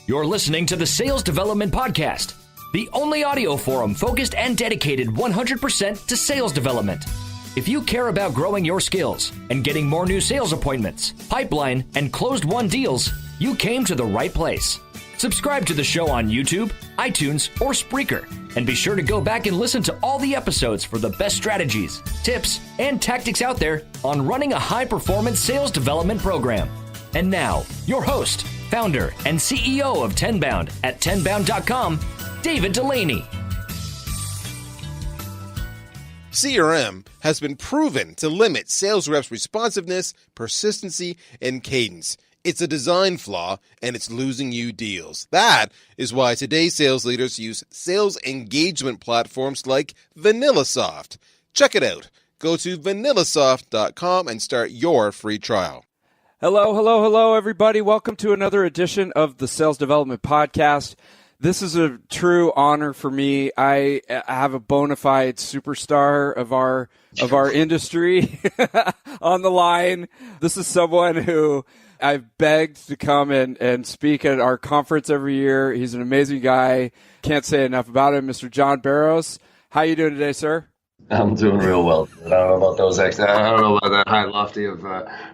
You're listening to the Sales Development Podcast, the only audio forum focused and dedicated 100% to sales development. If you care about growing your skills and getting more new sales appointments, pipeline, and closed-won deals, you came to the right place. Subscribe to the show on YouTube, iTunes, or Spreaker, and be sure to go back and listen to all the episodes for the best strategies, tips, and tactics out there on running a high-performance sales development program. And now, your host, founder, and CEO of Tenbound at tenbound.com, David Delaney. CRM has been proven to limit sales reps' responsiveness, persistency, and cadence. It's a design flaw, and it's losing you deals. That is why today's sales leaders use sales engagement platforms like VanillaSoft. Check it out. Go to vanillasoft.com and start your free trial. Hello, everybody. Welcome to another edition of the Sales Development Podcast. This is a true honor for me. I have a bona fide superstar of our industry on the line. This is someone who I've begged to come and speak at our conference every year. He's an amazing guy. Can't say enough about him, Mr. John Barrows. How are you doing today, sir? I'm doing real well. I don't know about those I don't know about that high lofty of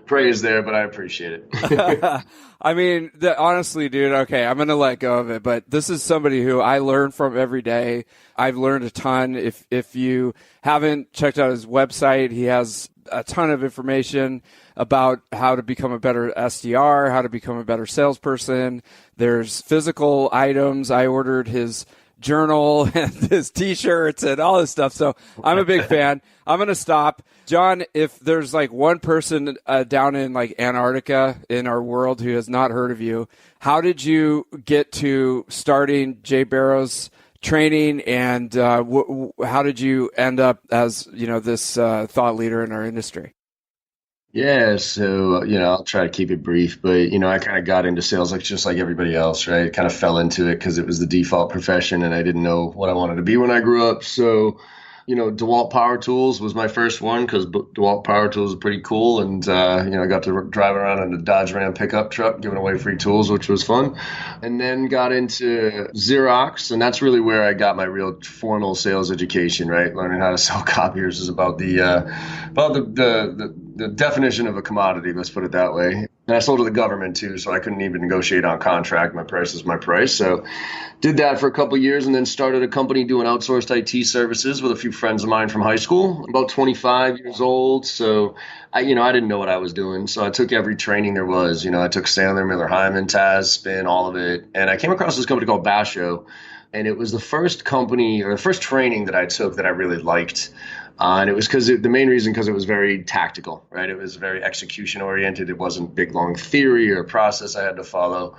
praise there, but I appreciate it. I mean, honestly, dude, okay, I'm going to let go of it, but this is somebody who I learn from every day. I've learned a ton. If you haven't checked out his website, he has a ton of information about how to become a better SDR, how to become a better salesperson. There's physical items. I ordered his journal and his t-shirts and all this stuff. So I'm a big fan. I'm going to stop. John, if there's like one person down in like Antarctica in our world who has not heard of you, how did you get to starting Jay Barrows training, and how did you end up as, this thought leader in our industry? Yeah, so, I'll try to keep it brief, but, I kind of got into sales just like everybody else, right? Kind of fell into it because it was the default profession and I didn't know what I wanted to be when I grew up. So, DeWalt Power Tools was my first one because DeWalt Power Tools is pretty cool. And, I got to drive around in a Dodge Ram pickup truck, giving away free tools, which was fun. And then got into Xerox. And that's really where I got my real formal sales education, right? Learning how to sell copiers is about the definition of a commodity, let's put it that way. And I sold to the government too, so I couldn't even negotiate on contract. My price is my price. So did that for a couple of years and then started a company doing outsourced IT services with a few friends of mine from high school, about 25 years old. So I didn't know what I was doing. So I took every training there was. I took Sandler, Miller, Hyman, Taz, Spin, all of it. And I came across this company called Barrows. And it was the first company or the first training that I took that I really liked. And it was the main reason because it was very tactical, right? It was very execution oriented. It wasn't big, long theory or process I had to follow.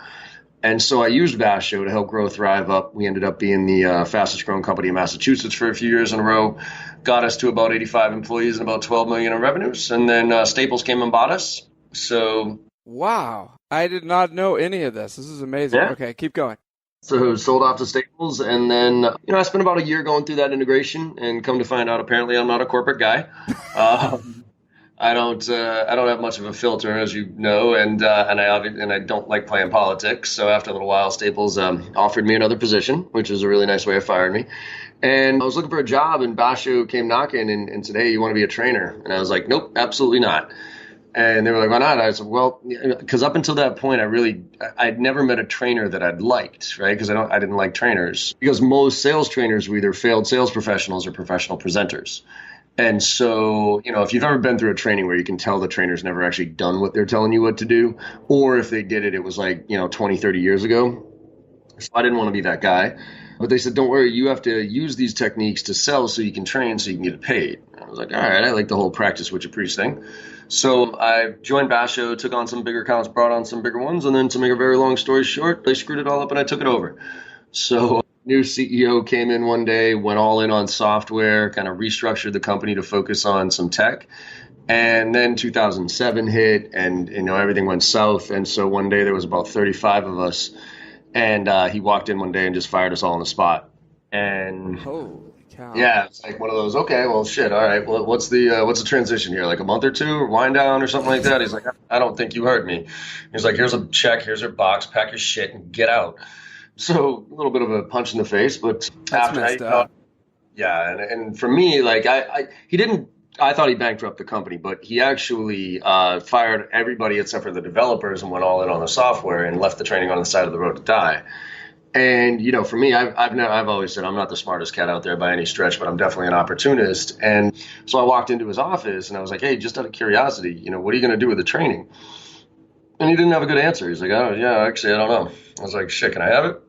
And so I used Barrows to help grow Thrive up. We ended up being the fastest growing company in Massachusetts for a few years in a row, got us to about 85 employees and about 12 million in revenues. And then Staples came and bought us. So. Wow. I did not know any of this. This is amazing. Yeah. Okay, keep going. So sold off to Staples, and then I spent about a year going through that integration, and come to find out, apparently I'm not a corporate guy. I don't have much of a filter, as you know, and I don't like playing politics. So after a little while, Staples offered me another position, which is a really nice way of firing me. And I was looking for a job, and Barrows came knocking and said, "Hey, you want to be a trainer?" And I was like, "Nope, absolutely not." And they were like, "Why not?" I said, "Well, because up until that point, I'd never met a trainer that I'd liked, right? Because I didn't like trainers. Because most sales trainers were either failed sales professionals or professional presenters. And so, if you've ever been through a training where you can tell the trainer's never actually done what they're telling you what to do, or if they did it, it was like, 20, 30 years ago. So I didn't want to be that guy. But they said, don't worry, you have to use these techniques to sell so you can train so you can get paid. And I was like, all right, I like the whole practice what you preach thing. So I joined Barrows, took on some bigger accounts, brought on some bigger ones, and then to make a very long story short, they screwed it all up and I took it over. So new CEO came in one day, went all in on software, kind of restructured the company to focus on some tech. And then 2007 hit and, everything went south. And so one day there was about 35 of us. And he walked in one day and just fired us all on the spot. And cow. Yeah, it's like one of those. Okay, well, shit. All right. Well, what's the transition here? Like a month or two, or wind down, or something like that. He's like, I don't think you heard me. He's like, here's a check, here's your box, pack your shit, and get out. So a little bit of a punch in the face, but That's after messed up. yeah, and for me, like he didn't. I thought he bankrupt the company, but he actually fired everybody except for the developers and went all in on the software and left the training on the side of the road to die. And for me, I've always said I'm not the smartest cat out there by any stretch, but I'm definitely an opportunist. And so I walked into his office and I was like, hey, just out of curiosity, what are you going to do with the training? And he didn't have a good answer. He's like, oh yeah, actually, I don't know. I was like, shit, can I have it?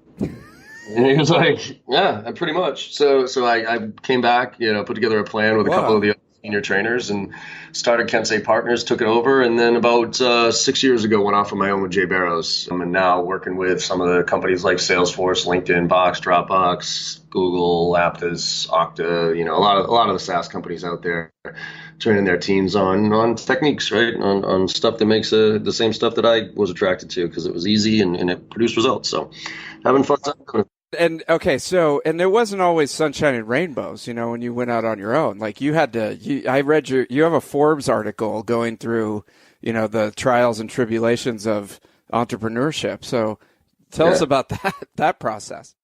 And he was like, yeah, pretty much. So I came back, put together a plan with a couple of the senior trainers and started Kensei Partners, took it over. And then about 6 years ago, went off on my own with Jay Barrows. I'm now working with some of the companies like Salesforce, LinkedIn, Box, Dropbox, Google, Aptus, Okta, a lot of the SaaS companies out there, training their teams on techniques, right? On stuff that makes the same stuff that I was attracted to because it was easy and it produced results. So having fun time doing it. And okay, so it wasn't always sunshine and rainbows, when you went out on your own. Like you had to. I read you have a Forbes article going through, the trials and tribulations of entrepreneurship. So tell us about that process.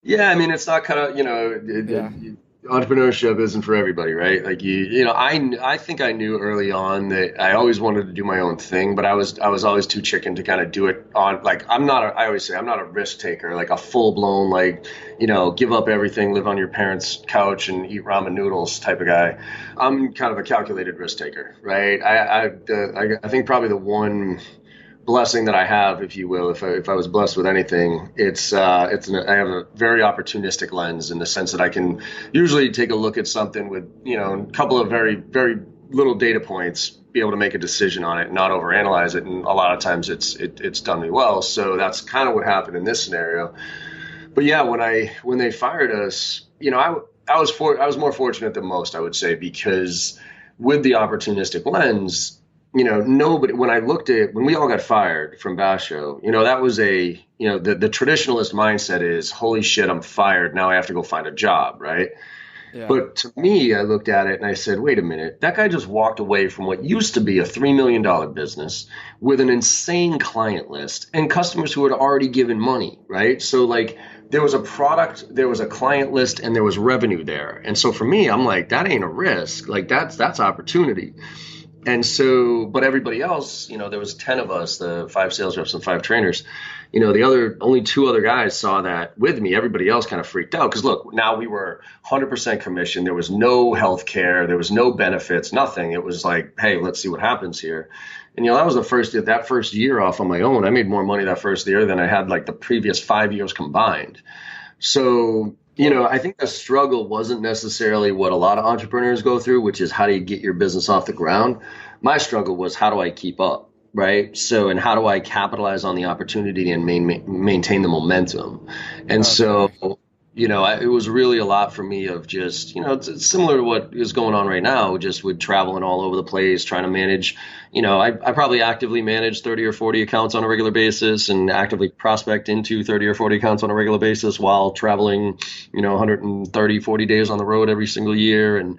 Yeah, I mean, it's not kind of entrepreneurship isn't for everybody, right? Like I think I knew early on that I always wanted to do my own thing, but I was always too chicken to kind of do it on, like, I always say I'm not a risk taker, like a full blown, like, give up everything, live on your parents' couch and eat ramen noodles type of guy. I'm kind of a calculated risk taker, right? I think probably the one blessing that I have, if you will, if I was blessed with anything, I have a very opportunistic lens in the sense that I can usually take a look at something with, a couple of very, very little data points, be able to make a decision on it, not overanalyze it. And a lot of times it's done me well. So that's kind of what happened in this scenario. But yeah, when they fired us, I was more fortunate than most, I would say, because with the opportunistic lens, nobody, when we all got fired from Basho, that was the traditionalist mindset is, holy shit, I'm fired. Now I have to go find a job. Right. Yeah. But to me, I looked at it and I said, wait a minute, that guy just walked away from what used to be a $3 million business with an insane client list and customers who had already given money. Right. So like there was a product, there was a client list, and there was revenue there. And so for me, I'm like, that ain't a risk. Like that's opportunity. And so, but everybody else, there was 10 of us, the 5 sales reps and 5 trainers, only 2 other guys saw that with me. Everybody else kind of freaked out because look, now we were 100% commission. There was no health care. There was no benefits, nothing. It was like, hey, let's see what happens here. And, that was that first year off on my own. I made more money that first year than I had like the previous 5 years combined. So, I think the struggle wasn't necessarily what a lot of entrepreneurs go through, which is how do you get your business off the ground? My struggle was how do I keep up, right? So, and how do I capitalize on the opportunity and maintain the momentum? And so, it was really a lot for me of just, it's similar to what is going on right now, just with traveling all over the place, trying to manage, I probably actively manage 30 or 40 accounts on a regular basis and actively prospect into 30 or 40 accounts on a regular basis while traveling, 130, 40 days on the road every single year. And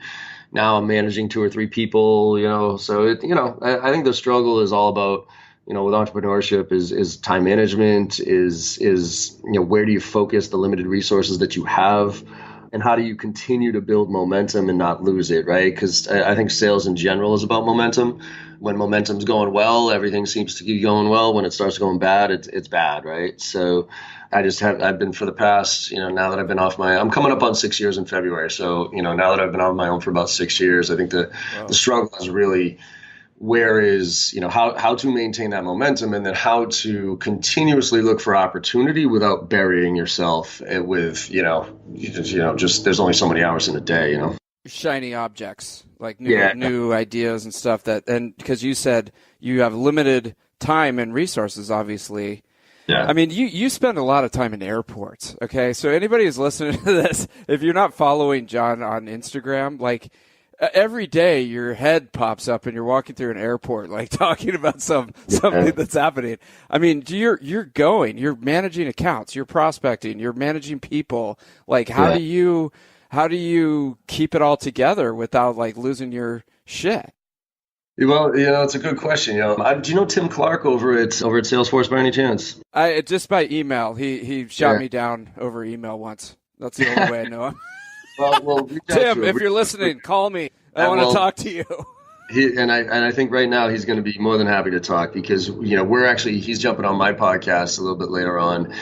now I'm managing 2 or 3 people, so I think the struggle is all about, with entrepreneurship is time management, is where do you focus the limited resources that you have, and how do you continue to build momentum and not lose it, right? Because I think sales in general is about momentum. When momentum's going well, everything seems to be going well. When it starts going bad, it's bad, right? So I've been for the past, now that I've been I'm coming up on 6 years in February. So, now that I've been on my own for about 6 years, I think the struggle is really how to maintain that momentum and then how to continuously look for opportunity without burying yourself with, just there's only so many hours in a day, Shiny objects, like new ideas and stuff and because you said you have limited time and resources, obviously. Yeah. I mean, you spend a lot of time in airports. Okay. So anybody who's listening to this, if you're not following John on Instagram, like, every day your head pops up and you're walking through an airport, like talking about something that's happening. I mean, you're managing accounts, you're prospecting, you're managing people. Like, how do you, how do you keep it all together without like losing your shit? Well, it's a good question. Do you know Tim Clark over at Salesforce by any chance? Just by email. He shot me down over email once. That's the only way I know him. Well, reach out Tim, to him. if you're listening, call me. I want to talk to you. I think right now he's going to be more than happy to talk because he's jumping on my podcast a little bit later on,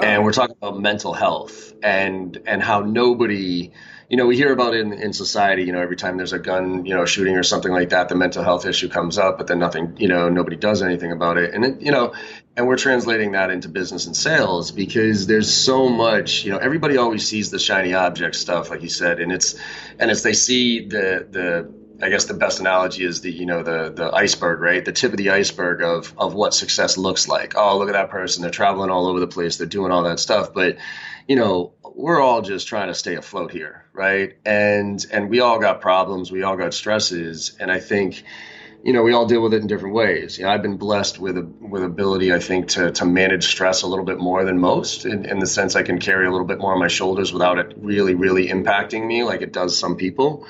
and we're talking about mental health and how nobody, we hear about it in society, every time there's a gun, shooting or something like that, the mental health issue comes up, but then nothing, nobody does anything about it. And and we're translating that into business and sales because there's so much, everybody always sees the shiny object stuff, like you said, and it's they see I guess the best analogy is the iceberg, right? The tip of the iceberg of what success looks like. Oh, look at that person. They're traveling all over the place. They're doing all that stuff. But, we're all just trying to stay afloat here, right? And we all got problems. We all got stresses. And I think, we all deal with it in different ways. I've been blessed with ability, I think, to manage stress a little bit more than most in the sense I can carry a little bit more on my shoulders without it really, really impacting me like it does some people.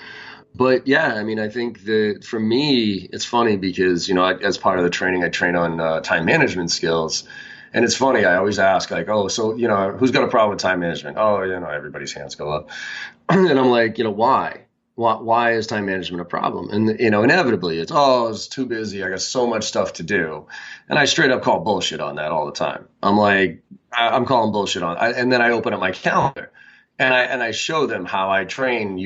But yeah, I think that for me, it's funny because, as part of the training, I train on time management skills. And it's funny, I always ask like, oh, so, who's got a problem with time management? Oh, everybody's hands go up. And I'm like, why? Why is time management a problem? And, inevitably it's too busy. I got so much stuff to do. And I straight up call bullshit on that all the time. I'm like, I'm calling bullshit on. And then I open up my calendar. And I show them how I train.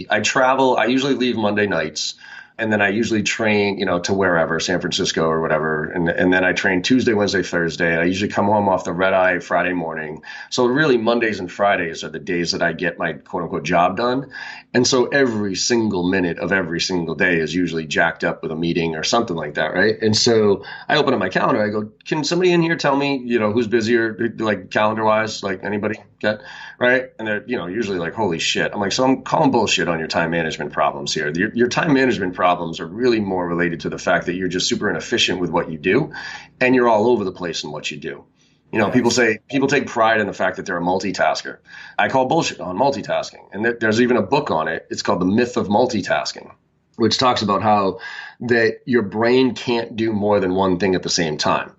I travel. I usually leave Monday nights, and then I usually train, to wherever, San Francisco or whatever. And then I train Tuesday, Wednesday, Thursday. I usually come home off the red eye Friday morning. So really Mondays and Fridays are the days that I get my quote unquote job done. And so every single minute of every single day is usually jacked up with a meeting or something like that, right? And so I open up my calendar. I go, can somebody in here tell me, who's busier, like calendar wise, like anybody? Okay. Right. And they're, usually like, holy shit. I'm like, so I'm calling bullshit on your time management problems here. Your time management problems are really more related to the fact that you're just super inefficient with what you do and you're all over the place in what you do. People take pride in the fact that they're a multitasker. I call bullshit on multitasking. And there's even a book on it. It's called The Myth of Multitasking, which talks about how that your brain can't do more than one thing at the same time.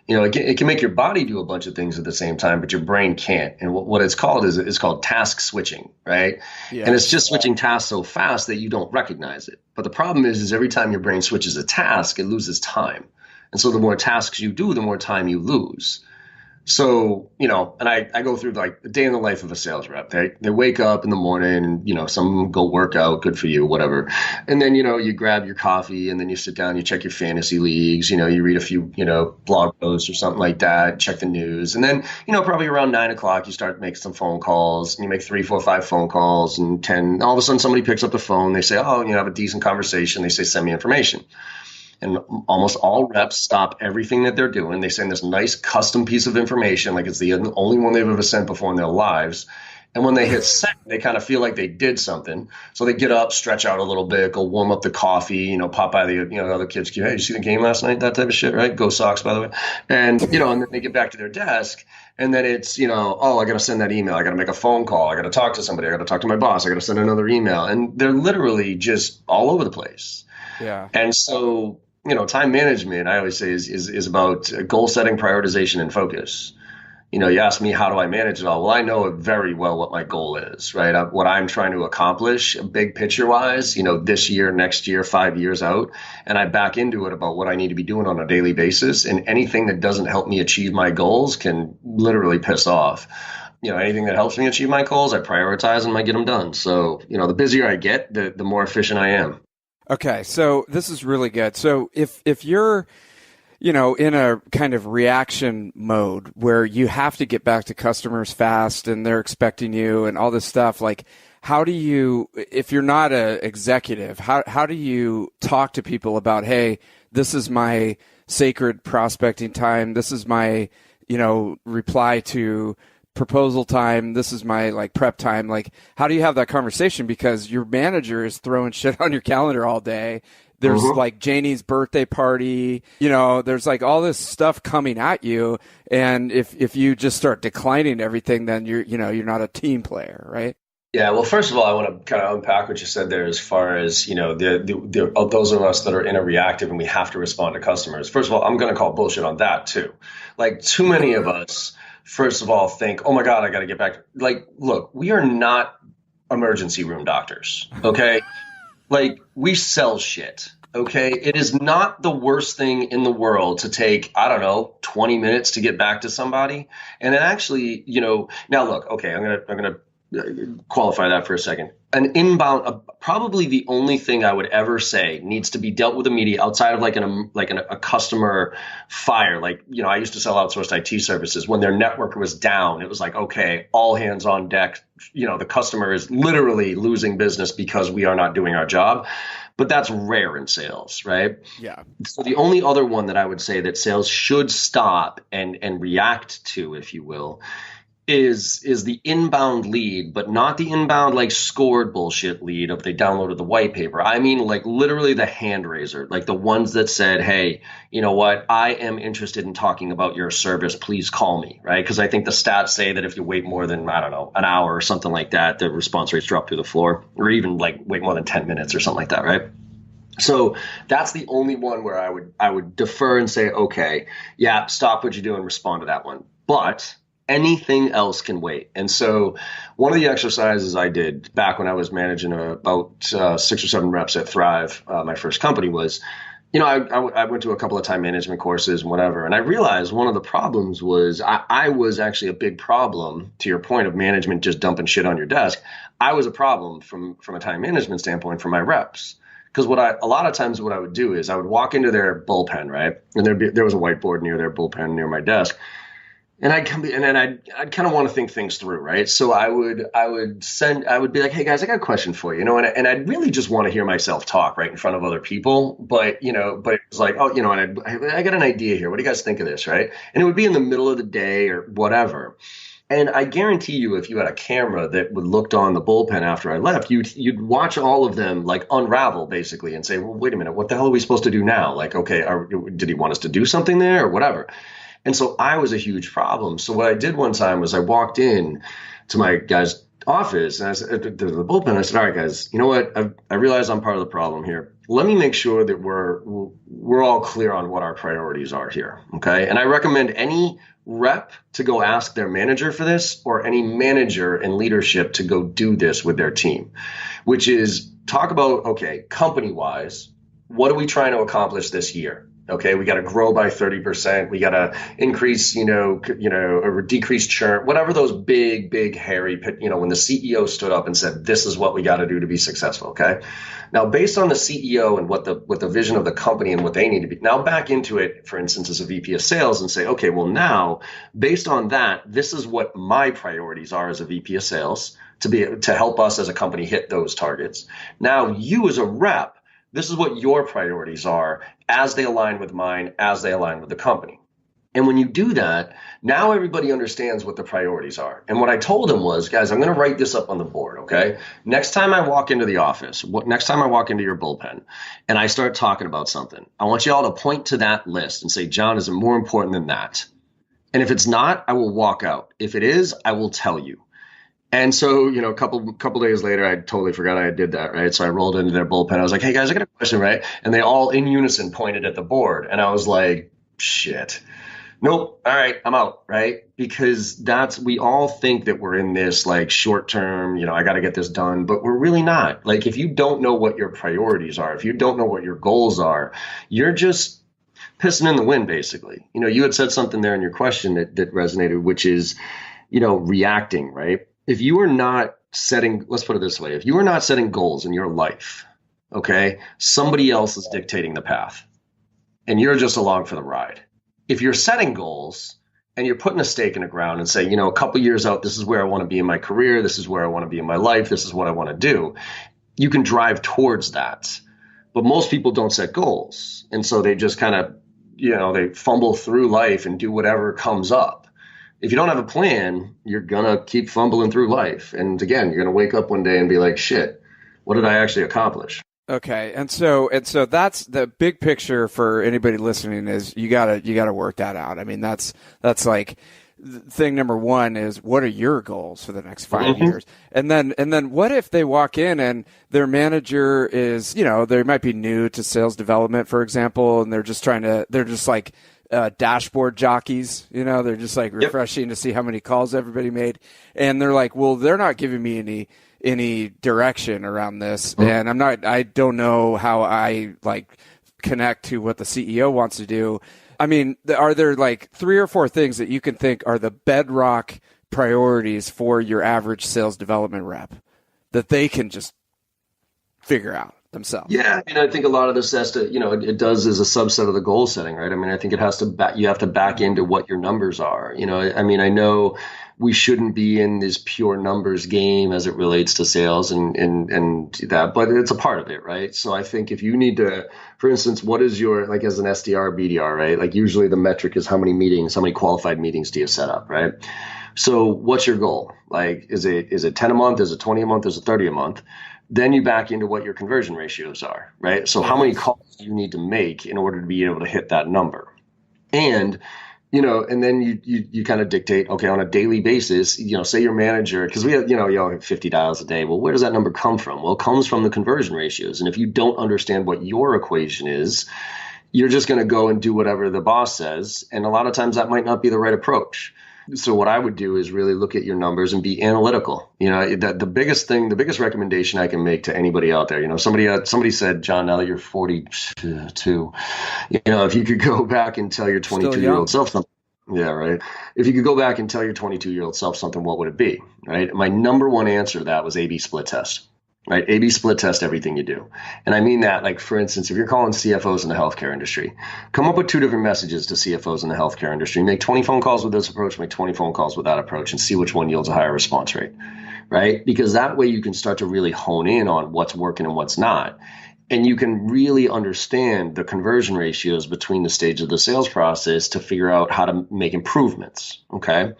It can make your body do a bunch of things at the same time, but your brain can't. And what it's called is it's called task switching, right? Yeah. And it's just switching tasks so fast that you don't recognize it. But the problem is every time your brain switches a task, it loses time. And so the more tasks you do, the more time you lose. So, and I go through like a day in the life of a sales rep. They wake up in the morning and, some of them go work out, good for you, whatever. And then, you grab your coffee and then you sit down, you check your fantasy leagues, you read a few, blog posts or something like that, check the news. And then, probably around 9 o'clock, you start making some phone calls and you make 3, 4, 5 phone calls and 10. All of a sudden somebody picks up the phone. They say, have a decent conversation. They say, send me information. And almost all reps stop everything that they're doing. They send this nice custom piece of information, like it's the only one they've ever sent before in their lives. And when they hit send, they kind of feel like they did something. So they get up, stretch out a little bit, go warm up the coffee, pop by the other kids. Hey, you see the game last night? That type of shit, right? Go Sox, by the way. And, and then they get back to their desk. And then it's, I got to send that email. I got to make a phone call. I got to talk to somebody. I got to talk to my boss. I got to send another email. And they're literally just all over the place. Yeah. And so, time management, I always say is about goal setting, prioritization, and focus. You ask me, how do I manage it all? Well, I know very well what my goal is, right? What I'm trying to accomplish, big picture wise, this year, next year, 5 years out. And I back into it about what I need to be doing on a daily basis. And anything that doesn't help me achieve my goals can literally piss off. Anything that helps me achieve my goals, I prioritize and I get them done. So, the busier I get, the more efficient I am. Okay, so this is really good. So if you're, in a kind of reaction mode where you have to get back to customers fast and they're expecting you and all this stuff, like how do you, if you're not an executive, how do you talk to people about, hey, this is my sacred prospecting time. This is my, reply to proposal time. This is my like prep time. Like, how do you have that conversation? Because your manager is throwing shit on your calendar all day. There's like Janie's birthday party, there's like all this stuff coming at you. And if you just start declining everything, then you're not a team player, right? Yeah, well, first of all, I want to kind of unpack what you said there as far as, those of us that are in a reactive and we have to respond to customers. First of all, I'm going to call bullshit on that too. Like, too many of us, first of all, think, oh my God, I got to get back. Like, look, we are not emergency room doctors, okay? Like, we sell shit. Okay. It is not the worst thing in the world to take, I don't know, 20 minutes to get back to somebody. And then actually, now look, okay, I'm going to qualify that for a second. An inbound, probably the only thing I would ever say needs to be dealt with immediately outside of a customer fire. Like, I used to sell outsourced IT services. When their network was down, it was like, okay, all hands on deck. The customer is literally losing business because we are not doing our job. But that's rare in sales, right? Yeah. So the only other one that I would say that sales should stop and react to, if you will, is the inbound lead, but not the inbound like scored bullshit lead of they downloaded the white paper. I mean, like literally the hand raiser, like the ones that said, hey, you know what? I am interested in talking about your service. Please call me, right? Because I think the stats say that if you wait more than, I don't know, an hour or something like that, the response rates drop through the floor, or even like wait more than 10 minutes or something like that, right? So that's the only one where I would defer and say, okay, yeah, stop what you're doing, respond to that one. But anything else can wait. And so one of the exercises I did back when I was managing about 6 or 7 reps at Thrive, my first company, was, I went to a couple of time management courses and whatever. And I realized one of the problems was I was actually a big problem, to your point of management just dumping shit on your desk. I was a problem from a time management standpoint for my reps. Because a lot of times what I would do is I would walk into their bullpen, right? And there was a whiteboard near their bullpen near my desk. And I'd kind of want to think things through, right? So I would be like, hey guys, I got a question for you, and I'd really just want to hear myself talk right in front of other people, but it was like, oh, and I got an idea here. What do you guys think of this, right? And it would be in the middle of the day or whatever. And I guarantee you, if you had a camera that would looked on the bullpen after I left, you'd watch all of them like unravel basically and say, well, wait a minute, what the hell are we supposed to do now? Like, okay, did he want us to do something there or whatever? And so I was a huge problem. So what I did one time was I walked in to my guy's office and I said to the bullpen, I said, all right, guys, you know what? I realize I'm part of the problem here. Let me make sure that we're all clear on what our priorities are here. Okay. And I recommend any rep to go ask their manager for this, or any manager in leadership to go do this with their team, which is talk about, okay, company wise, what are we trying to accomplish this year? Okay, we got to grow by 30%. We got to increase, or decrease churn, whatever those big, hairy, when the CEO stood up and said, this is what we got to do to be successful. Okay. Now, based on the CEO and what the vision of the company and what they need to be, now back into it, for instance, as a VP of sales and say, okay, well now, based on that, this is what my priorities are as a VP of sales to help us as a company hit those targets. Now, you as a rep, this is what your priorities are as they align with mine, as they align with the company. And when you do that, now everybody understands what the priorities are. And what I told them was, guys, I'm going to write this up on the board, okay? Next time I walk into the office, next time I walk into your bullpen and I start talking about something, I want you all to point to that list and say, John, is it more important than that? And if it's not, I will walk out. If it is, I will tell you. And so, a couple days later, I totally forgot I did that, right? So I rolled into their bullpen. I was like, hey, guys, I got a question, right? And they all in unison pointed at the board. And I was like, shit. Nope. All right, I'm out, right? Because we all think that we're in this like short term, I got to get this done, but we're really not. Like, if you don't know what your priorities are, if you don't know what your goals are, you're just pissing in the wind, basically. You had said something there in your question that resonated, which is, reacting, right? If you are not setting, let's put it this way, if you are not setting goals in your life, okay, somebody else is dictating the path and you're just along for the ride. If you're setting goals and you're putting a stake in the ground and say, a couple years out, this is where I want to be in my career. This is where I want to be in my life. This is what I want to do. You can drive towards that. But most people don't set goals. And so they just kind of, they fumble through life and do whatever comes up. If you don't have a plan, you're going to keep fumbling through life. And again, you're going to wake up one day and be like, shit, what did I actually accomplish? Okay. And so that's the big picture for anybody listening is you gotta work that out. I mean, that's like thing number one is, what are your goals for the next 5 years? And then what if they walk in and their manager is, they might be new to sales development, for example, and they're just like dashboard jockeys, they're just like refreshing to see how many calls everybody made. And they're like, well, they're not giving me any direction around this. And I don't know how I like connect to what the CEO wants to do. I mean, are there like 3 or 4 things that you can think are the bedrock priorities for your average sales development rep that they can just figure out themselves? Yeah, I think a lot of this has to, it does as a subset of the goal setting, right? I think it has to you have to back into what your numbers are. I know we shouldn't be in this pure numbers game as it relates to sales and that, but it's a part of it, right? So I think if you need to, for instance, what is your, like as an SDR, BDR, right? Like usually the metric is how many qualified meetings do you set up, right? So what's your goal? Like, is it 10 a month? Is it 20 a month? Is it 30 a month? Then you back into what your conversion ratios are, right? So how many calls do you need to make in order to be able to hit that number? And and then you kind of dictate, okay, on a daily basis, say your manager, because we have, you all have 50 dials a day. Well, where does that number come from? Well, it comes from the conversion ratios. And if you don't understand what your equation is, you're just going to go and do whatever the boss says. And a lot of times that might not be the right approach. So what I would do is really look at your numbers and be analytical. The biggest recommendation I can make to anybody out there, somebody said, John, now that you're 42, if you could go back and tell your 22-year-old self something. Yeah, right. If you could go back and tell your 22-year-old self something, what would it be? Right. My number one answer to that was A/B split test. Right. A/B split test everything you do. And I mean that, like, for instance, if you're calling CFOs in the healthcare industry, come up with 2 different messages to CFOs in the healthcare industry. Make 20 phone calls with this approach, make 20 phone calls with that approach, and see which one yields a higher response rate. Right. Because that way you can start to really hone in on what's working and what's not. And you can really understand the conversion ratios between the stages of the sales process to figure out how to make improvements. Okay.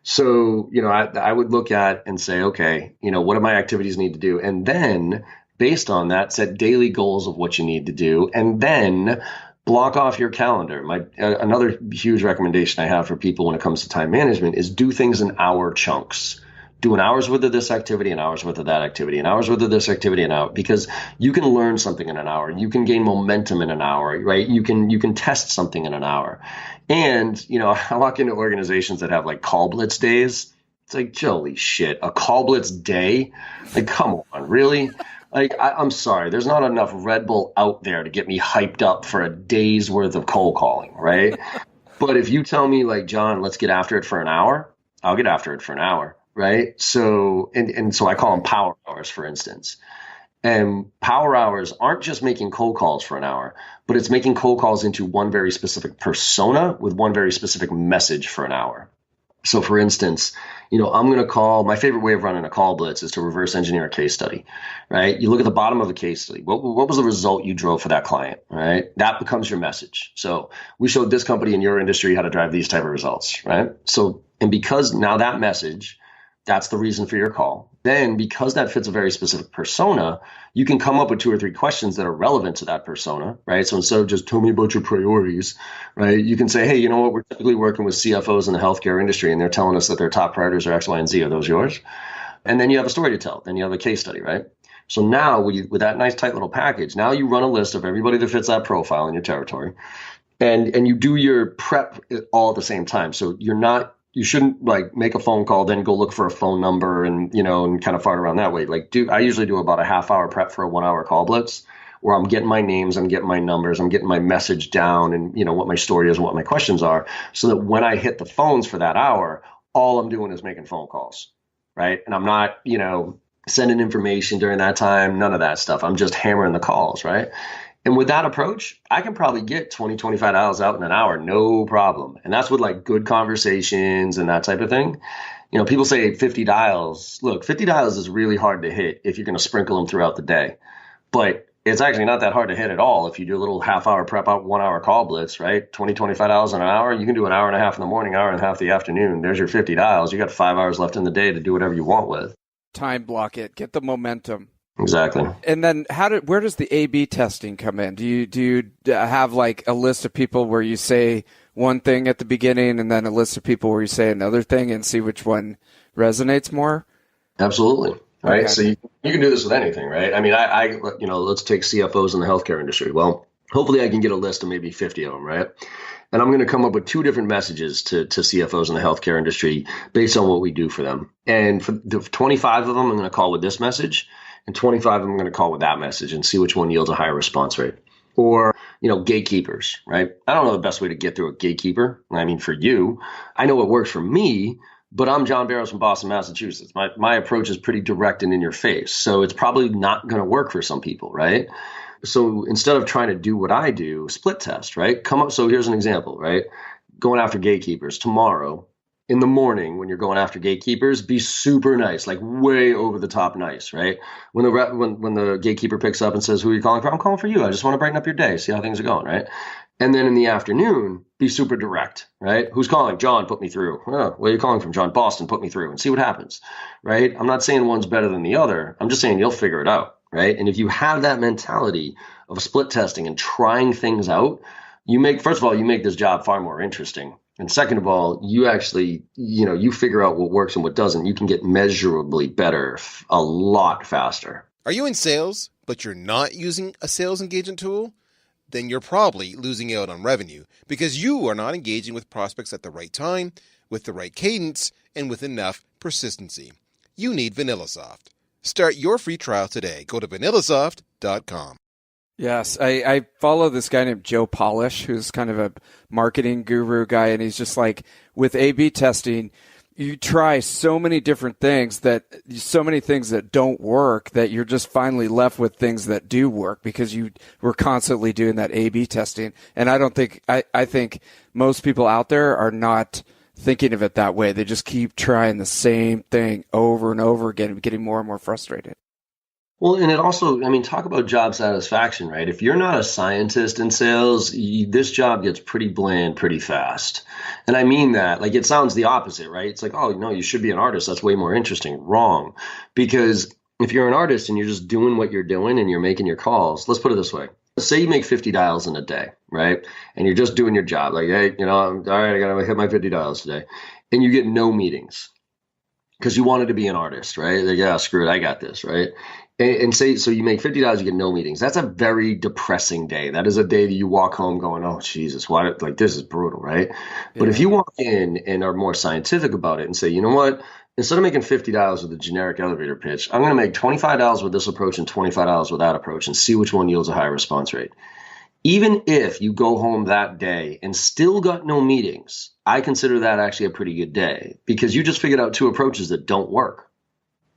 So, I would look at and say, okay, what do my activities need to do? And then based on that, set daily goals of what you need to do, and then block off your calendar. Another huge recommendation I have for people when it comes to time management is do things in hour chunks. Do an hour's worth of this activity, an hour's worth of that activity, an hour's worth of this activity, an hour, because you can learn something in an hour. You can gain momentum in an hour, right? You can test something in an hour. And, I walk into organizations that have like call blitz days. It's like, holy shit, a call blitz day? Like, come on, really? Like, I'm sorry, there's not enough Red Bull out there to get me hyped up for a day's worth of cold calling, right? But if you tell me, like, John, let's get after it for an hour, I'll get after it for an hour. Right. So, and so I call them power hours, for instance. And power hours aren't just making cold calls for an hour, but it's making cold calls into one very specific persona with one very specific message for an hour. So for instance, I'm going to call, my favorite way of running a call blitz is to reverse engineer a case study, right? You look at the bottom of a case study. What was the result you drove for that client, right? That becomes your message. So we showed this company in your industry how to drive these type of results, right? So, and because now that message, that's the reason for your call. Then, because that fits a very specific persona, you can come up with 2 or 3 questions that are relevant to that persona, right? So instead of just tell me about your priorities, right? You can say, hey, you know what? We're typically working with CFOs in the healthcare industry, and they're telling us that their top priorities are X, Y, and Z. Are those yours? And then you have a story to tell. Then you have a case study, right? So now with that nice tight little package, now you run a list of everybody that fits that profile in your territory, and you do your prep all at the same time. So you shouldn't like make a phone call, then go look for a phone number and, and kind of fart around that way. Like, I usually do about a half-hour prep for a 1-hour call blitz where I'm getting my names, I'm getting my numbers, I'm getting my message down and, what my story is and what my questions are, so that when I hit the phones for that hour, all I'm doing is making phone calls, right? And I'm not, sending information during that time, none of that stuff. I'm just hammering the calls, right? And with that approach, I can probably get 20, 25 dials out in an hour, no problem. And that's with like good conversations and that type of thing. People say 50 dials. Look, 50 dials is really hard to hit if you're going to sprinkle them throughout the day. But it's actually not that hard to hit at all if you do a little half-hour prep out, 1-hour call blitz, right? 20, 25 dials in an hour. You can do an hour and a half in the morning, hour and a half in the afternoon. There's your 50 dials. You got 5 hours left in the day to do whatever you want with. Time block it. Get the momentum. Exactly. And then where does the A/B testing come in? Do you have like a list of people where you say one thing at the beginning and then a list of people where you say another thing and see which one resonates more? Absolutely. Right. Okay. So you can do this with anything, right? I mean, I let's take CFOs in the healthcare industry. Well, hopefully I can get a list of maybe 50 of them, right? And I'm going to come up with 2 different messages to CFOs in the healthcare industry based on what we do for them. And for the 25 of them, I'm going to call with this message, and 25 of them I'm going to call with that message and see which one yields a higher response rate. Or, gatekeepers, right? I don't know the best way to get through a gatekeeper. I mean, for you, I know what works for me, but I'm John Barrows from Boston, Massachusetts. My approach is pretty direct and in your face. So it's probably not going to work for some people, right? So instead of trying to do what I do, split test, right? So here's an example, right? Going after gatekeepers tomorrow in the morning when you're going after gatekeepers, be super nice, like way over the top nice, right? When the gatekeeper picks up and says, "Who are you calling for?" "I'm calling for you. I just want to brighten up your day, see how things are going," right? And then in the afternoon, be super direct, right? "Who's calling?" "John, put me through." "Oh, where are you calling from?" "John, Boston, put me through," and see what happens, right? I'm not saying one's better than the other. I'm just saying you'll figure it out, right? And if you have that mentality of split testing and trying things out, first of all, you make this job far more interesting. And second of all, you actually, you figure out what works and what doesn't. You can get measurably better a lot faster. Are you in sales, but you're not using a sales engagement tool? Then you're probably losing out on revenue because you are not engaging with prospects at the right time, with the right cadence, and with enough persistency. You need VanillaSoft. Start your free trial today. Go to vanillasoft.com. Yes, I follow this guy named Joe Polish, who's kind of a marketing guru guy, and he's just like, with A/B testing, you try so many different things so many things that don't work that you're just finally left with things that do work because you were constantly doing that A/B testing. And I think most people out there are not thinking of it that way. They just keep trying the same thing over and over again, getting more and more frustrated. Well, and it also, talk about job satisfaction, right? If you're not a scientist in sales, this job gets pretty bland pretty fast. And I mean that, like, it sounds the opposite, right? It's like, oh, no, you should be an artist. That's way more interesting. Wrong. Because if you're an artist and you're just doing what you're doing and you're making your calls, let's put it this way. Say you make 50 dials in a day, right? And you're just doing your job. Like, hey, all right, I got to hit my 50 dials today. And you get no meetings because you wanted to be an artist, right? Like, yeah, screw it, I got this, right? And say, so you make $50, you get no meetings. That's a very depressing day. That is a day that you walk home going, oh, Jesus, why? Like, this is brutal, right? Yeah. But if you walk in and are more scientific about it and say, you know what? Instead of making $50 with a generic elevator pitch, I'm going to make $25 with this approach and $25 with that approach and see which one yields a higher response rate. Even if you go home that day and still got no meetings, I consider that actually a pretty good day because you just figured out 2 approaches that don't work.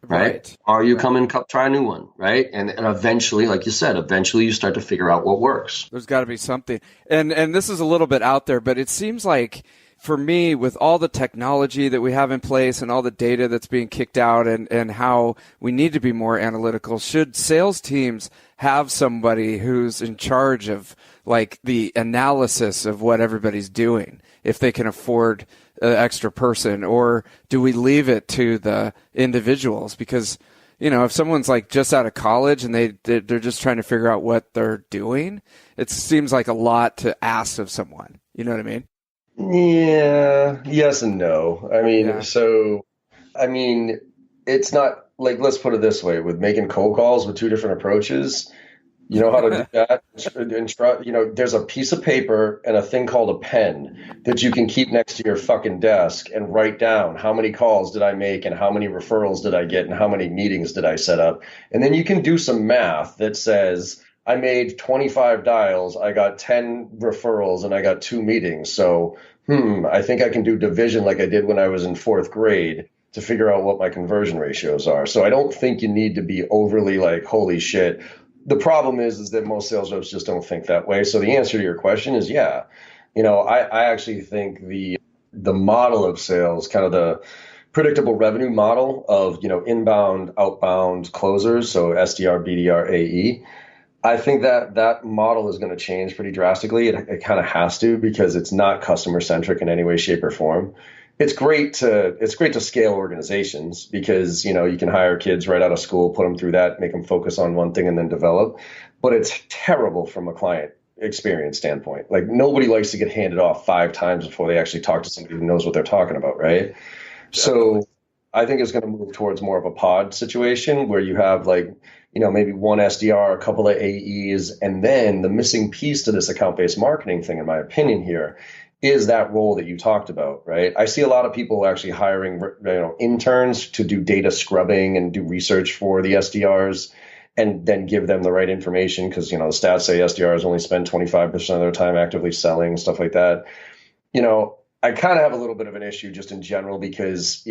Right? Or you come and try a new one, right? And eventually, like you said, you start to figure out what works. There's got to be something. And this is a little bit out there, but it seems like for me, with all the technology that we have in place and all the data that's being kicked out and how we need to be more analytical, should sales teams have somebody who's in charge of like the analysis of what everybody's doing if they can afford an extra person, or do we leave it to the individuals? Because, if someone's like just out of college and they're just trying to figure out what they're doing, it seems like a lot to ask of someone. You know what I mean? Yeah, yes and no. It's not like, let's put it this way, with making cold calls with 2 different approaches, you know how to do that? And there's a piece of paper and a thing called a pen that you can keep next to your fucking desk and write down how many calls did I make and how many referrals did I get and how many meetings did I set up. And then you can do some math that says, I made 25 dials, I got 10 referrals, and I got 2 meetings. So, I think I can do division like I did when I was in 4th grade to figure out what my conversion ratios are. So I don't think you need to be overly like, holy shit. The problem is that most sales reps just don't think that way. So the answer to your question is, yeah. I actually think the model of sales, kind of the predictable revenue model of, inbound, outbound closers, so SDR, BDR, AE, I think that model is going to change pretty drastically. It kind of has to, because it's not customer centric in any way, shape, or form. It's great to scale organizations because, you can hire kids right out of school, put them through that, make them focus on one thing and then develop. But it's terrible from a client experience standpoint. Like nobody likes to get handed off 5 times before they actually talk to somebody who knows what they're talking about, right? So I think it's going to move towards more of a pod situation where you have like, maybe one SDR, a couple of AEs, and then the missing piece to this account-based marketing thing, in my opinion here, is that role that you talked about, right? I see a lot of people actually hiring, interns to do data scrubbing and do research for the SDRs and then give them the right information because, the stats say SDRs only spend 25% of their time actively selling, stuff like that. I kind of have a little bit of an issue just in general because,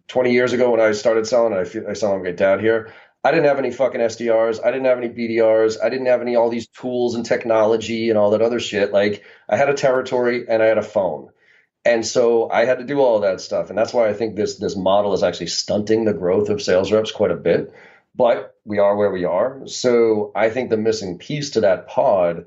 20 years ago when I started selling, I sound like my dad here, I didn't have any fucking SDRs. I didn't have any BDRs. I didn't have all these tools and technology and all that other shit. Like I had a territory and I had a phone. And so I had to do all of that stuff. And that's why I think this model is actually stunting the growth of sales reps quite a bit. But we are where we are. So I think the missing piece to that pod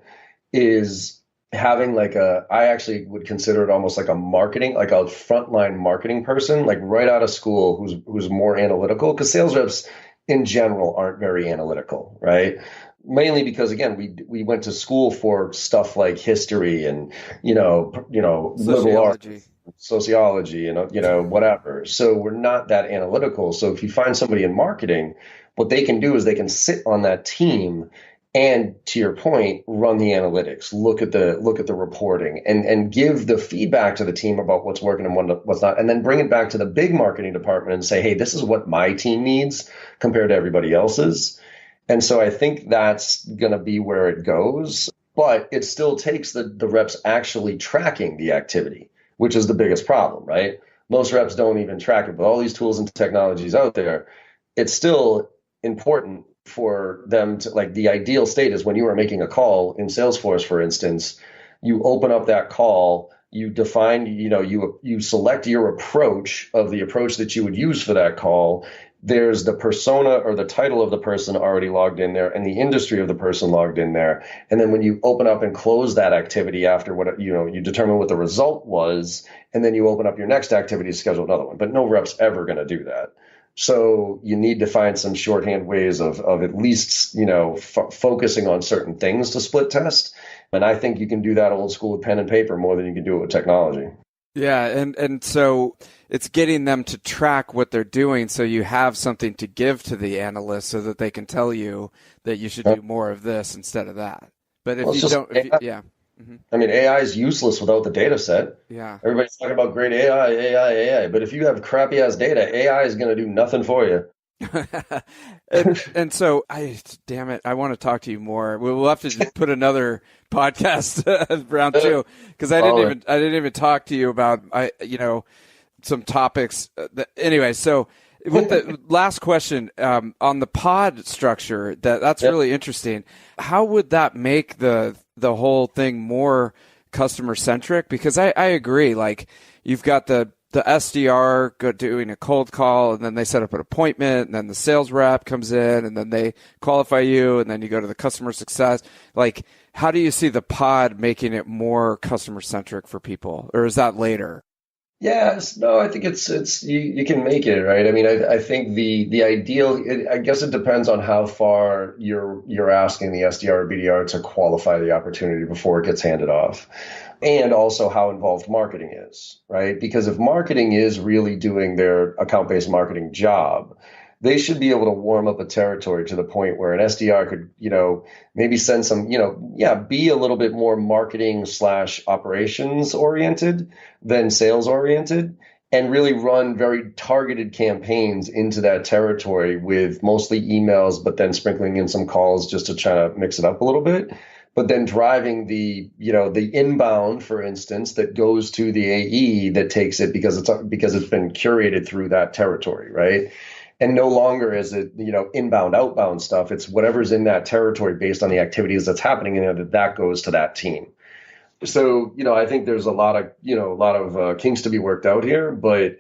is having I actually would consider it almost like a frontline marketing person, like right out of school who's more analytical, because sales reps in general aren't very analytical, right? Mainly because again, we went to school for stuff like history and liberal arts, sociology, and whatever. So we're not that analytical. So if you find somebody in marketing, what they can do is they can sit on that team and, to your point, run the analytics, look at the reporting, and give the feedback to the team about what's working and what's not, and then bring it back to the big marketing department and say, hey, this is what my team needs compared to everybody else's. And so I think that's going to be where it goes, but it still takes the reps actually tracking the activity, which is the biggest problem, right? Most reps don't even track it, but all these tools and technologies out there, it's still important for them to, like, the ideal state is when you are making a call in Salesforce, for instance, you open up that call, you define, you select your approach of the approach that you would use for that call. There's the persona or the title of the person already logged in there and the industry of the person logged in there. And then when you open up and close that activity after what, you determine what the result was, and then you open up your next activity to schedule another one. But no rep's ever going to do that. So you need to find some shorthand ways of at least, focusing on certain things to split test. And I think you can do that old school with pen and paper more than you can do it with technology. Yeah. And so it's getting them to track what they're doing. So you have something to give to the analyst so that they can tell you that you should do more of this instead of that. But if you don't, yeah. Mm-hmm. I mean, AI is useless without the data set. Yeah. Everybody's talking about great AI. But if you have crappy ass data, AI is going to do nothing for you. and so, damn it, I want to talk to you more. We'll have to just put another podcast round two because I didn't even talk to you about some topics. Anyway, so with the last question on the pod structure, that's really interesting. How would that make the whole thing more customer centric? Because I agree, like you've got the SDR doing a cold call, and then they set up an appointment, and then the sales rep comes in, and then they qualify you, and then you go to the customer success. Like, how do you see the pod making it more customer centric for people, or is that later? Yes, no, I think it's you can make it, right. I mean, I think the ideal, I guess it depends on how far you're asking the SDR or BDR to qualify the opportunity before it gets handed off. And also how involved marketing is, right? Because if marketing is really doing their account-based marketing job, they should be able to warm up a territory to the point where an SDR could, maybe send some, be a little bit more marketing / operations oriented than sales oriented, and really run very targeted campaigns into that territory with mostly emails, but then sprinkling in some calls just to try to mix it up a little bit. But then driving the inbound, for instance, that goes to the AE that takes it because it's been curated through that territory, right? And no longer is it, inbound, outbound stuff. It's whatever's in that territory based on the activities that's happening, and that goes to that team. So, I think there's a lot of kinks to be worked out here, but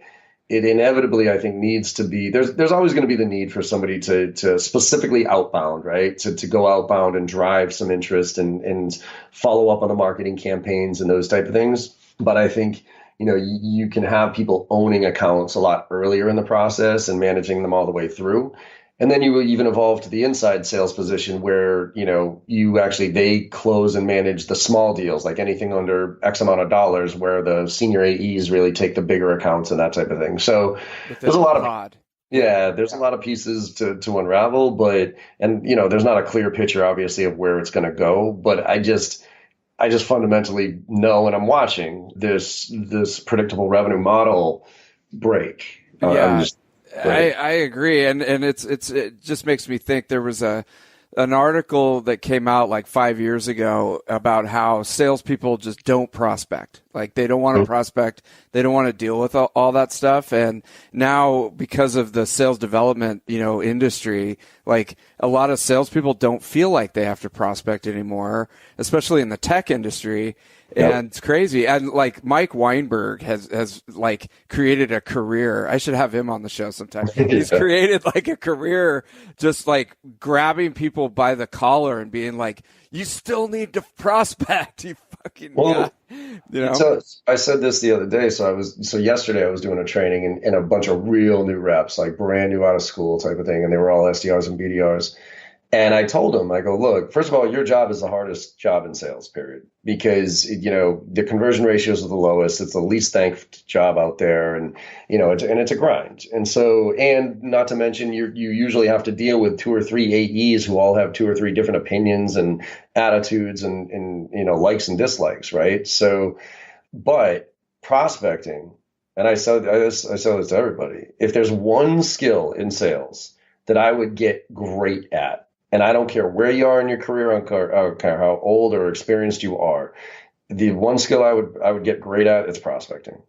it inevitably, I think, needs to be, there's always going to be the need for somebody to specifically outbound, right? To go outbound and drive some interest and follow up on the marketing campaigns and those type of things. But I think, you can have people owning accounts a lot earlier in the process and managing them all the way through. And then you will even evolve to the inside sales position where, they close and manage the small deals, like anything under X amount of dollars, where the senior AEs really take the bigger accounts and that type of thing. So there's a lot of there's a lot of pieces to unravel, there's not a clear picture, obviously, of where it's going to go. But I just fundamentally know, and I'm watching this predictable revenue model break. I agree, and it just makes me think. There was an article that came out like 5 years ago about how salespeople just don't prospect. Like they don't want to prospect, they don't want to deal with all that stuff. And now, because of the sales development, industry, like a lot of salespeople don't feel like they have to prospect anymore, especially in the tech industry. And it's crazy. And like Mike Weinberg has like created a career. I should have him on the show sometime. He's created like a career just like grabbing people by the collar and being like, you still need to prospect. You fucking guy. So I said this the other day. So yesterday I was doing a training and a bunch of real new reps, like brand new out of school type of thing. And they were all SDRs and BDRs. And I told them, I go, look, first of all, your job is the hardest job in sales, period, because, the conversion ratios are the lowest. It's the least thanked job out there. And, it's a grind. And so, and not to mention, you usually have to deal with 2 or 3 AEs who all have 2 or 3 different opinions and attitudes and likes and dislikes. Right. So, but prospecting, and I said this to everybody, if there's one skill in sales that I would get great at, and I don't care where you are in your career, I don't care how old or experienced you are, the one skill I would get great at is prospecting.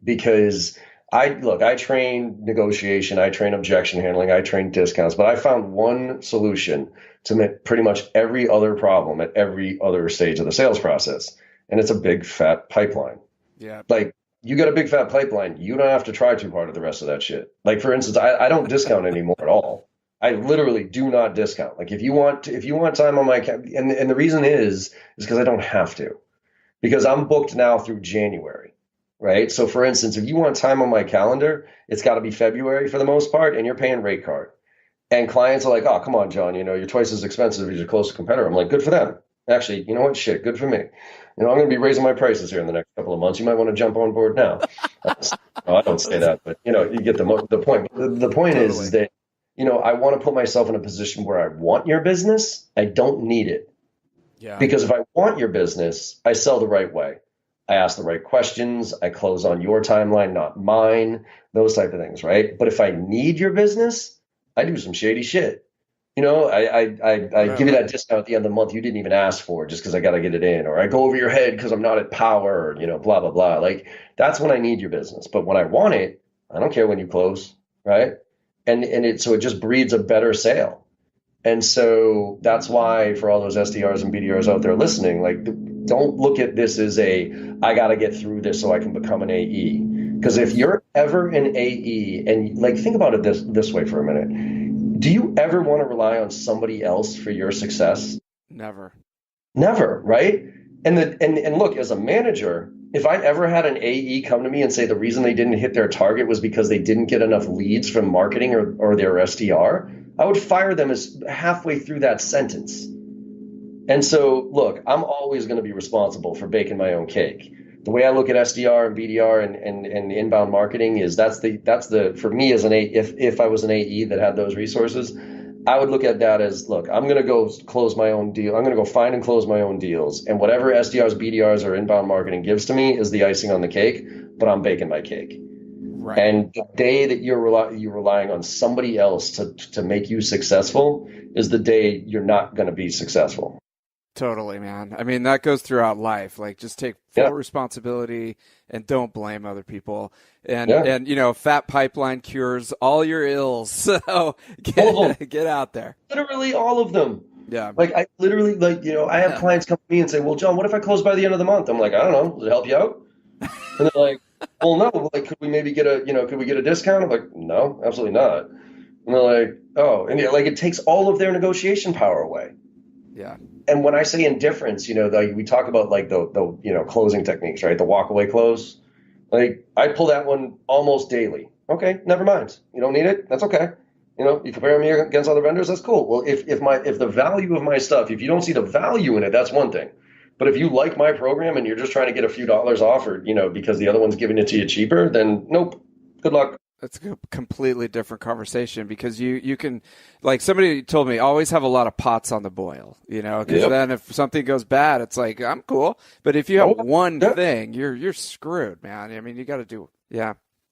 Because I train negotiation, I train objection handling, I train discounts, but I found one solution to pretty much every other problem at every other stage of the sales process. And it's a big fat pipeline. Yeah. Like you got a big fat pipeline, you don't have to try too hard at the rest of that shit. Like for instance, I don't discount anymore at all. I literally do not discount. Like if you want time on my and the reason is because I don't have to, because I'm booked now through January, right? So for instance, if you want time on my calendar, it's got to be February for the most part, and you're paying rate card. And clients are like, oh, come on, John, you're twice as expensive as your closest competitor. I'm like, good for them. Actually, you know what? Shit, good for me. I'm going to be raising my prices here in the next couple of months. You might want to jump on board now. No, I don't say that, but you get the point. The point is that I want to put myself in a position where I want your business. I don't need it. Yeah. Because if I want your business, I sell the right way. I ask the right questions. I close on your timeline, not mine, those type of things, right? But if I need your business, I do some shady shit. I give you that discount at the end of the month you didn't even ask for just because I got to get it in, or I go over your head because I'm not at power, or, blah, blah, blah. Like that's when I need your business. But when I want it, I don't care when you close, right? So it just breeds a better sale. And so that's why for all those SDRs and BDRs out there listening, like don't look at this as I got to get through this so I can become an AE. Because if you're ever an AE, and like think about it this way for a minute, do you ever want to rely on somebody else for your success? Never, right? And look, as a manager, if I ever had an AE come to me and say the reason they didn't hit their target was because they didn't get enough leads from marketing or their SDR, I would fire them as halfway through that sentence. And so, look, I'm always going to be responsible for baking my own cake. The way I look at SDR and BDR and inbound marketing is that's the for me as an AE, if I was an AE that had those resources, I would look at that as, look, I'm going to go close my own deal. I'm going to go find and close my own deals. And whatever SDRs, BDRs, or inbound marketing gives to me is the icing on the cake, but I'm baking my cake. Right. And the day that you're relying on somebody else to make you successful is the day you're not going to be successful. Totally, man. I mean, that goes throughout life. Like, just take full responsibility and don't blame other people. And fat pipeline cures all your ills. So get out there. Literally all of them. Yeah. Like, I literally, I have clients come to me and say, well, John, what if I close by the end of the month? I'm like, I don't know. Does it help you out? And they're like, well, no. Like, could we maybe get a discount? I'm like, no, absolutely not. And they're like, oh. And it takes all of their negotiation power away. Yeah. And when I say indifference, we talk about like the closing techniques, right? The walk away close. Like I pull that one almost daily. Okay, never mind. You don't need it. That's okay. You compare me against other vendors, that's cool. Well, if the value of my stuff, if you don't see the value in it, that's one thing. But if you like my program and you're just trying to get a few dollars off, or because the other one's giving it to you cheaper, then nope. Good luck. That's a completely different conversation, because you can, like somebody told me, always have a lot of pots on the boil, because then if something goes bad, it's like, I'm cool. But if you have one thing, you're screwed, man. I mean, you got to do,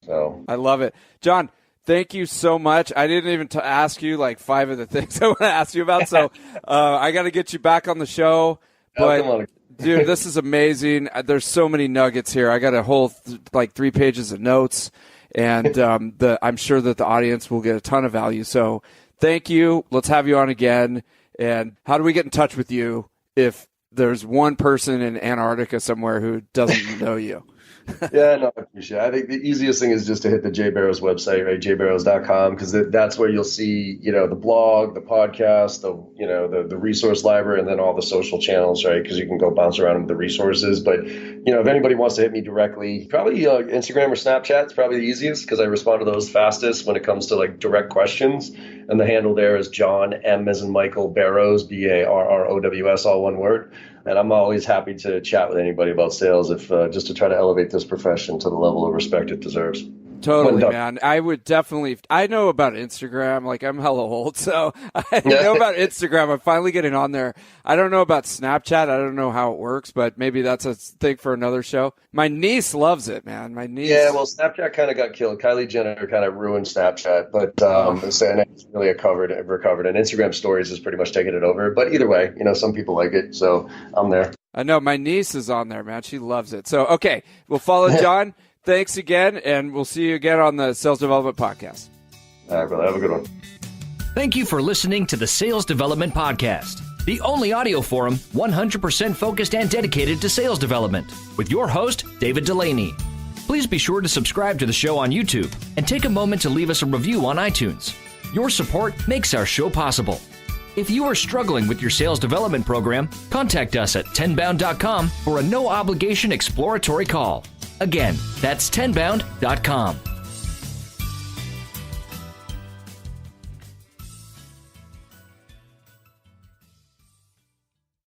So I love it. John, thank you so much. I didn't even ask you like 5 of the things I want to ask you about. So I got to get you back on the show. But dude, this is amazing. There's so many nuggets here. I got a whole 3 pages of notes. And I'm sure that the audience will get a ton of value. So thank you. Let's have you on again. And how do we get in touch with you if there's one person in Antarctica somewhere who doesn't know you? Yeah, no, I appreciate it. I think the easiest thing is just to hit the J Barrows website, right? jbarrows.com, because that's where you'll see, the blog, the podcast, the resource library, and then all the social channels, right? Because you can go bounce around with the resources. But, if anybody wants to hit me directly, probably Instagram or Snapchat is probably the easiest, because I respond to those fastest when it comes to direct questions. And the handle there is John, M as in Michael, Barrows, Barrows, all one word. And I'm always happy to chat with anybody about sales, if just to try to elevate this profession to the level of respect it deserves. Totally, man. I would definitely. I know about Instagram. I'm hella old, so I know about Instagram. I'm finally getting on there. I don't know about Snapchat. I don't know how it works, but maybe that's a thing for another show. My niece loves it, man. My niece. Yeah, well, Snapchat kind of got killed. Kylie Jenner kind of ruined Snapchat, but it's really recovered. And Instagram Stories has pretty much taken it over. But either way, some people like it, so I'm there. I know my niece is on there, man. She loves it. So okay, we'll follow John. Thanks again, and we'll see you again on the Sales Development Podcast. All right, brother. Have a good one. Thank you for listening to the Sales Development Podcast, the only audio forum 100% focused and dedicated to sales development, with your host, David Delaney. Please be sure to subscribe to the show on YouTube and take a moment to leave us a review on iTunes. Your support makes our show possible. If you are struggling with your sales development program, contact us at tenbound.com for a no-obligation exploratory call. Again, that's tenbound.com.